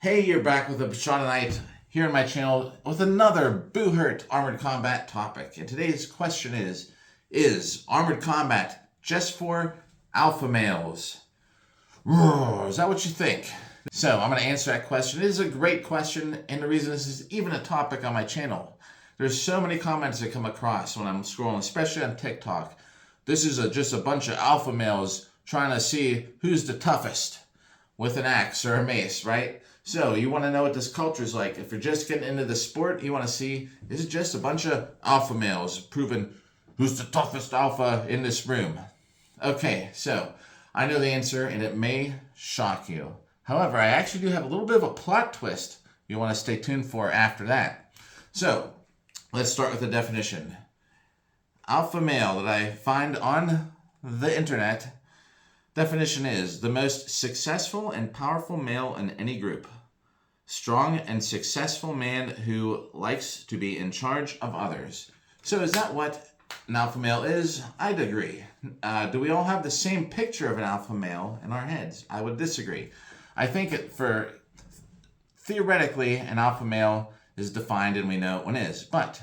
Hey, you're back with a Shot Knight here on my channel with another Buhurt Armored Combat topic. And today's question is Armored Combat just for alpha males? Is that what you think? So I'm going to answer that question. It is a great question, and the reason this is even a topic on my channel. There's so many comments that come across when I'm scrolling, especially on TikTok. This is just a bunch of alpha males trying to see who's the toughest with an axe or a mace, right? So you want to know what this culture is like. If you're just getting into the sport, you want to see, this is just a bunch of alpha males proving who's the toughest alpha in this room. Okay, so I know the answer and it may shock you. However, I actually do have a little bit of a plot twist you want to stay tuned for after that. So let's start with the definition. Alpha male that I find on the internet, definition is the most successful and powerful male in any group. Strong and successful man who likes to be in charge of others. So is that what an alpha male is? I'd agree. Do we all have the same picture of an alpha male in our heads? I would disagree. I think theoretically, an alpha male is defined and we know what one is. But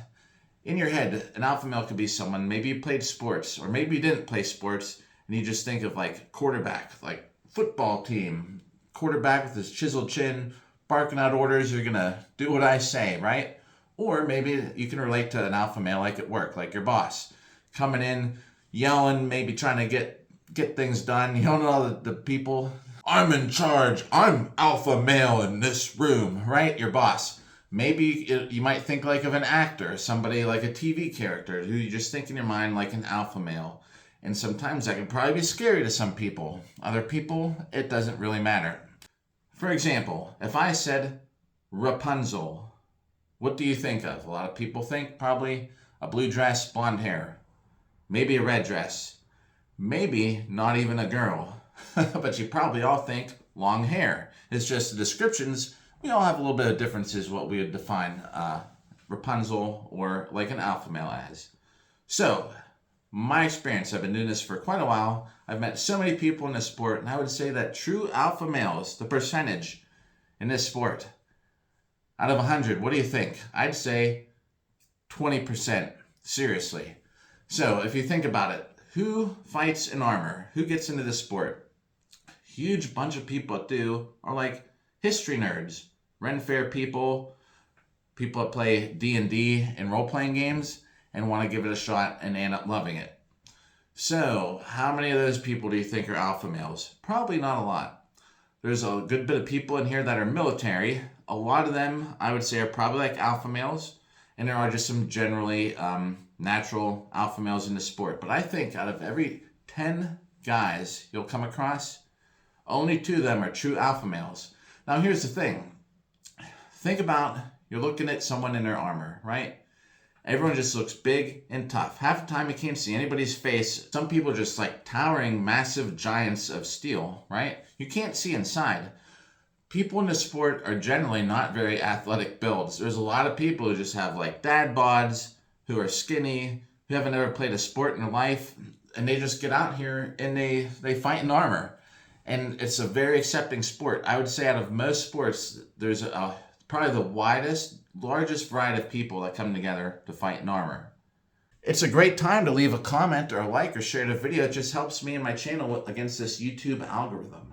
in your head, an alpha male could be someone, maybe you played sports, or maybe you didn't play sports, and you just think of like quarterback, like football team, quarterback with his chiseled chin, barking out orders, you're gonna do what I say, right? Or maybe you can relate to an alpha male like at work, like your boss, coming in, yelling, maybe trying to get things done, yelling at all the people. I'm in charge, I'm alpha male in this room, right? Your boss. Maybe you might think like of an actor, somebody like a TV character who you just think in your mind like an alpha male. And sometimes that can probably be scary to some people. Other people, it doesn't really matter. For example, if I said Rapunzel, what do you think of? A lot of people think probably a blue dress, blonde hair, maybe a red dress, maybe not even a girl, but you probably all think long hair. It's just the descriptions. We all have a little bit of differences what we would define Rapunzel or like an alpha male as. So, my experience, I've been doing this for quite a while. I've met so many people in this sport, and I would say that true alpha males, the percentage in this sport, out of 100, what do you think? I'd say 20%, seriously. So if you think about it, who fights in armor? Who gets into this sport? Huge bunch of people that do are like history nerds, Ren Fair people that play D&D and role-playing games, and want to give it a shot and end up loving it. So, how many of those people do you think are alpha males? Probably not a lot. There's a good bit of people in here that are military. A lot of them, I would say, are probably like alpha males, and there are just some generally natural alpha males in the sport. But I think out of every 10 guys you'll come across, only 2 of them are true alpha males. Now, here's the thing. Think about, you're looking at someone in their armor, right? Everyone just looks big and tough. Half the time you can't see anybody's face. Some people are just like towering massive giants of steel, right? You can't see inside. People in the sport are generally not very athletic builds. There's a lot of people who just have like dad bods, who are skinny, who haven't ever played a sport in their life, and they just get out here and they fight in armor. And it's a very accepting sport. I would say out of most sports, there's probably the largest variety of people that come together to fight in armor. It's a great time to leave a comment or a like or share the video. It just helps me and my channel against this YouTube algorithm.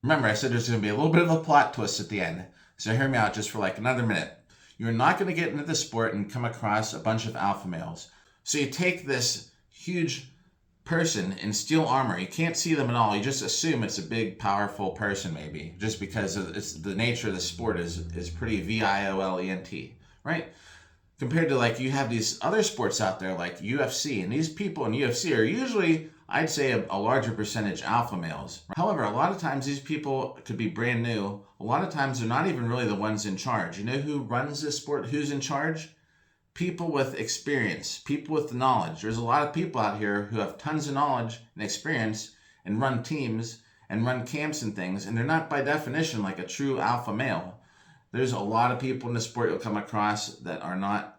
Remember, I said there's going to be a little bit of a plot twist at the end, so hear me out just for like another minute. You're not going to get into the sport and come across a bunch of alpha males. So you take this huge person in steel armor. You can't see them at all. You just assume it's a big, powerful person, maybe, just because it's the nature of the sport is pretty violent, right? Compared to like you have these other sports out there like UFC, and these people in UFC are usually, I'd say, a larger percentage alpha males. However, a lot of times these people could be brand new. A lot of times they're not even really the ones in charge. You know who runs this sport? Who's in charge? People with experience, people with knowledge. There's a lot of people out here who have tons of knowledge and experience and run teams and run camps and things, and they're not by definition like a true alpha male. There's a lot of people in the sport you'll come across that are not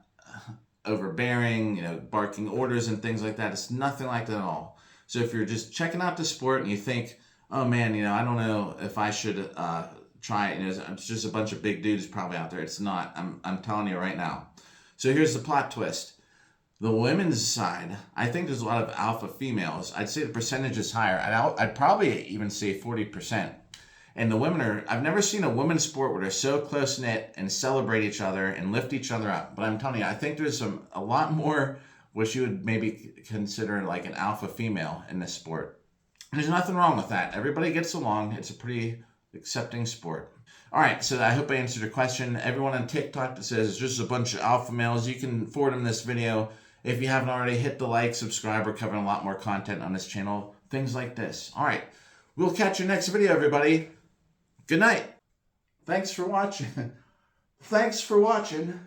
overbearing, barking orders and things like that. It's nothing like that at all. So if you're just checking out the sport and you think, oh man, I don't know if I should try it. It's just a bunch of big dudes probably out there. It's not. I'm telling you right now. So here's the plot twist. The women's side, I think there's a lot of alpha females. I'd say the percentage is higher. I'd probably even say 40%. And the women are, I've never seen a women's sport where they're so close-knit and celebrate each other and lift each other up. But I'm telling you, I think there's a lot more what you would maybe consider like an alpha female in this sport. And there's nothing wrong with that. Everybody gets along. It's a pretty accepting sport. All right, so I hope I answered your question. Everyone on TikTok that says it's just a bunch of alpha males, you can forward them this video. If you haven't already, hit the like, subscribe. We're covering a lot more content on this channel. Things like this. All right, we'll catch you next video, everybody. Good night. Thanks for watching. Thanks for watching.